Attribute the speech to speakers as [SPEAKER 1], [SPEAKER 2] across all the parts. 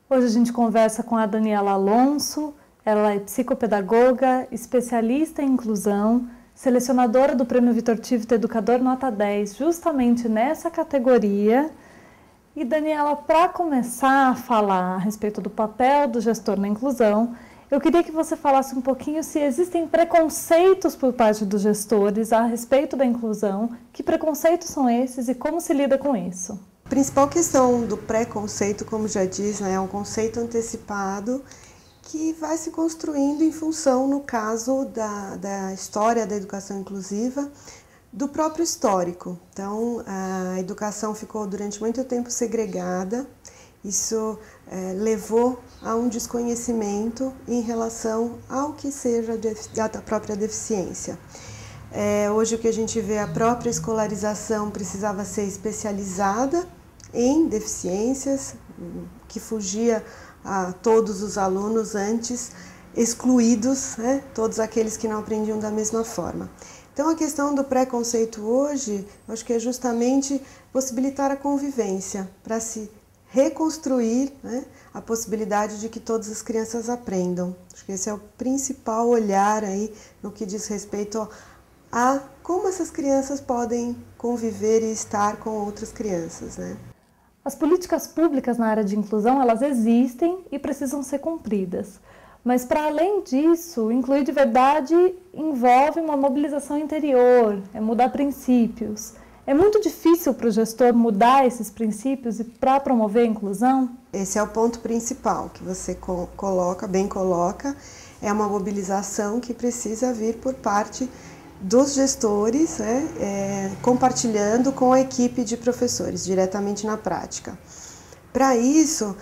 [SPEAKER 1] Hoje a gente conversa com a Daniela Alonso, ela é psicopedagoga, especialista em inclusão, selecionadora do Prêmio Vitor Tivita Educador Nota 10, justamente nessa categoria. E Daniela, para começar a falar a respeito do papel do gestor na inclusão, eu queria que você falasse um pouquinho se existem preconceitos por parte dos gestores a respeito da inclusão, que preconceitos são esses e como se lida com isso?
[SPEAKER 2] A principal questão do preconceito, como já diz, é um conceito antecipado que vai se construindo em função, no caso da história da educação inclusiva, do próprio histórico. Então, a educação ficou durante muito tempo segregada, isso levou a um desconhecimento em relação ao que seja a própria deficiência. Hoje o que a gente vê, a própria escolarização precisava ser especializada em deficiências, que fugia a todos os alunos antes excluídos, né? Todos aqueles que não aprendiam da mesma forma. Então a questão do preconceito hoje, eu acho que é justamente possibilitar a convivência para se reconstruir, né, a possibilidade de que todas as crianças aprendam. Acho que esse é o principal olhar aí no que diz respeito a como essas crianças podem conviver e estar com outras crianças, né?
[SPEAKER 1] As políticas públicas na área de inclusão, elas existem e precisam ser cumpridas. Mas, para além disso, incluir de verdade envolve uma mobilização interior, é mudar princípios. É muito difícil para o gestor mudar esses princípios e para promover a inclusão?
[SPEAKER 2] Esse é o ponto principal que você coloca, é uma mobilização que precisa vir por parte dos gestores, compartilhando com a equipe de professores, diretamente na prática. Para isso,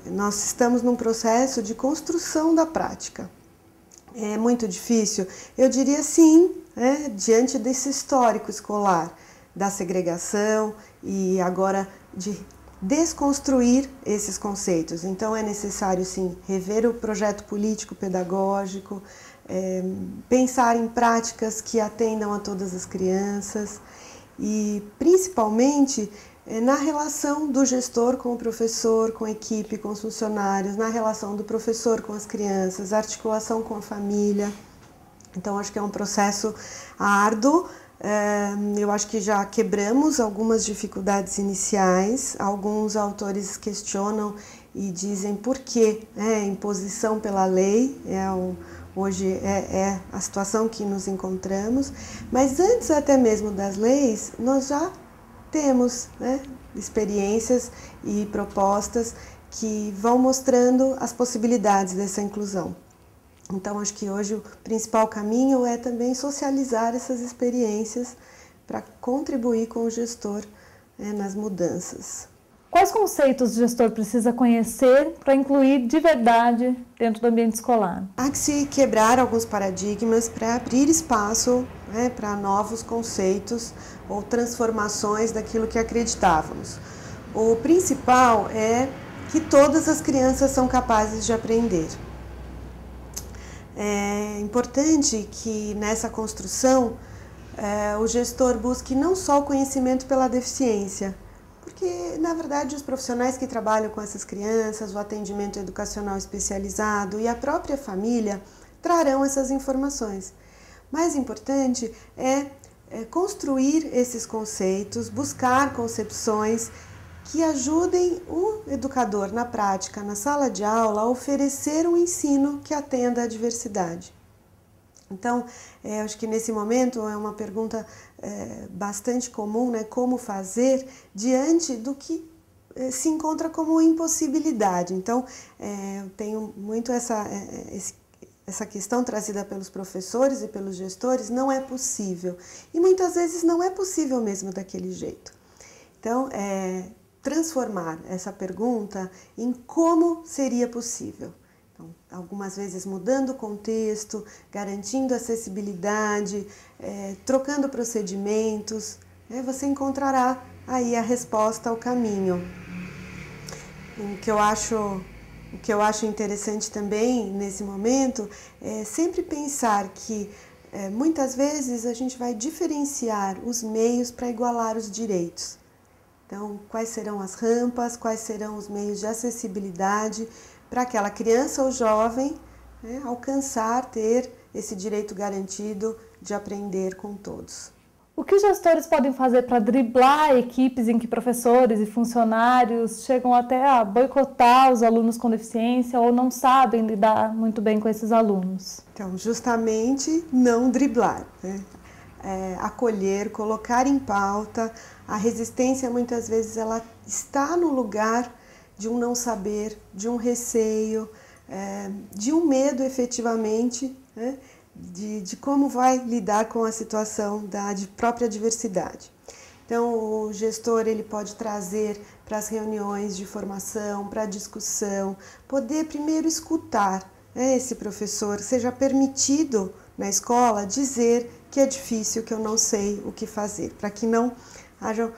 [SPEAKER 2] nós estamos num processo de construção da prática. É muito difícil? Eu diria sim, diante desse histórico escolar, da segregação e agora de desconstruir esses conceitos. Então é necessário sim rever o projeto político-pedagógico, pensar em práticas que atendam a todas as crianças e principalmente na relação do gestor com o professor, com a equipe, com os funcionários, na relação do professor com as crianças, articulação com a família. Então acho que é um processo árduo. Eu acho que já quebramos algumas dificuldades iniciais, alguns autores questionam e dizem por que imposição pela lei, hoje é a situação que nos encontramos, mas antes até mesmo das leis, nós já temos experiências e propostas que vão mostrando as possibilidades dessa inclusão. Então, acho que hoje o principal caminho é também socializar essas experiências para contribuir com o gestor nas mudanças.
[SPEAKER 1] Quais conceitos o gestor precisa conhecer para incluir de verdade dentro do ambiente escolar?
[SPEAKER 2] Há que se quebrar alguns paradigmas para abrir espaço para novos conceitos ou transformações daquilo que acreditávamos. O principal é que todas as crianças são capazes de aprender. É importante que nessa construção o gestor busque não só o conhecimento pela deficiência, porque na verdade os profissionais que trabalham com essas crianças, o atendimento educacional especializado e a própria família trarão essas informações. Mais importante é construir esses conceitos, buscar concepções que ajudem o educador na prática, na sala de aula, a oferecer um ensino que atenda à diversidade. Então, acho que nesse momento é uma pergunta bastante comum, como fazer diante do que se encontra como impossibilidade. Então, eu tenho muito essa questão trazida pelos professores e pelos gestores, não é possível. E muitas vezes não é possível mesmo daquele jeito. Então, transformar essa pergunta em como seria possível. Então, algumas vezes mudando o contexto, garantindo acessibilidade, trocando procedimentos, você encontrará aí a resposta ao caminho. O que eu acho interessante também nesse momento é sempre pensar que muitas vezes a gente vai diferenciar os meios para igualar os direitos. Então, quais serão as rampas, quais serão os meios de acessibilidade para aquela criança ou jovem, né, alcançar, ter esse direito garantido de aprender com todos.
[SPEAKER 1] O que os gestores podem fazer para driblar equipes em que professores e funcionários chegam até a boicotar os alunos com deficiência ou não sabem lidar muito bem com esses alunos?
[SPEAKER 2] Então, justamente não driblar, né? Acolher, colocar em pauta. A resistência muitas vezes ela está no lugar de um não saber, de um receio, de um medo efetivamente, né? De como vai lidar com a situação da própria diversidade. Então, o gestor ele pode trazer para as reuniões de formação, para a discussão, poder primeiro escutar, né, esse professor, seja permitido na escola dizer que é difícil, que eu não sei o que fazer, para que não hajam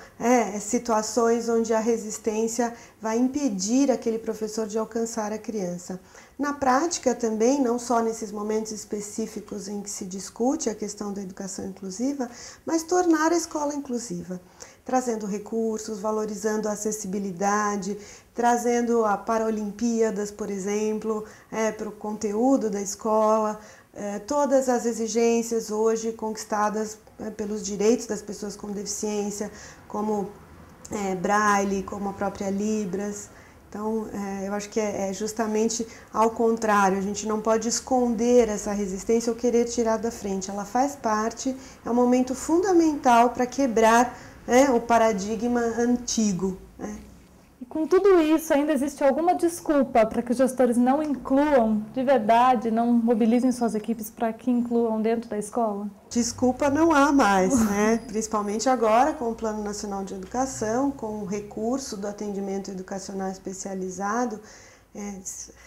[SPEAKER 2] situações onde a resistência vai impedir aquele professor de alcançar a criança. Na prática também, não só nesses momentos específicos em que se discute a questão da educação inclusiva, mas tornar a escola inclusiva, trazendo recursos, valorizando a acessibilidade, trazendo a Paralimpíadas, por exemplo, para o conteúdo da escola, todas as exigências hoje conquistadas pelos direitos das pessoas com deficiência, como Braille, como a própria Libras. Então, eu acho que é justamente ao contrário, a gente não pode esconder essa resistência ou querer tirar da frente. Ela faz parte, é um momento fundamental para quebrar, o paradigma antigo.
[SPEAKER 1] E com tudo isso, ainda existe alguma desculpa para que os gestores não incluam de verdade, não mobilizem suas equipes para que incluam dentro da escola?
[SPEAKER 2] Desculpa não há mais, né? Principalmente agora com o Plano Nacional de Educação, com o recurso do atendimento educacional especializado,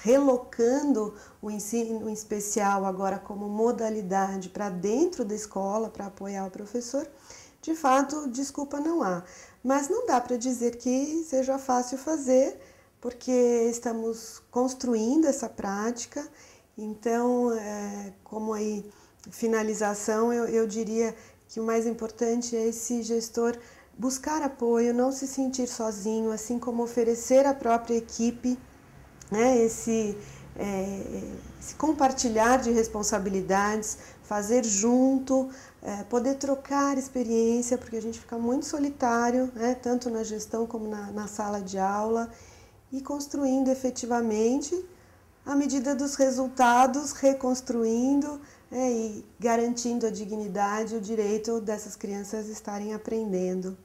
[SPEAKER 2] relocando o ensino especial agora como modalidade para dentro da escola, para apoiar o professor. De fato, desculpa não há. Mas não dá para dizer que seja fácil fazer, porque estamos construindo essa prática. Então, como aí finalização, eu diria que o mais importante é esse gestor buscar apoio, não se sentir sozinho, assim como oferecer à própria equipe, né, esse compartilhar de responsabilidades, fazer junto, poder trocar experiência, porque a gente fica muito solitário, né, tanto na gestão como na sala de aula, e construindo efetivamente, à medida dos resultados, reconstruindo, e garantindo a dignidade e o direito dessas crianças estarem aprendendo.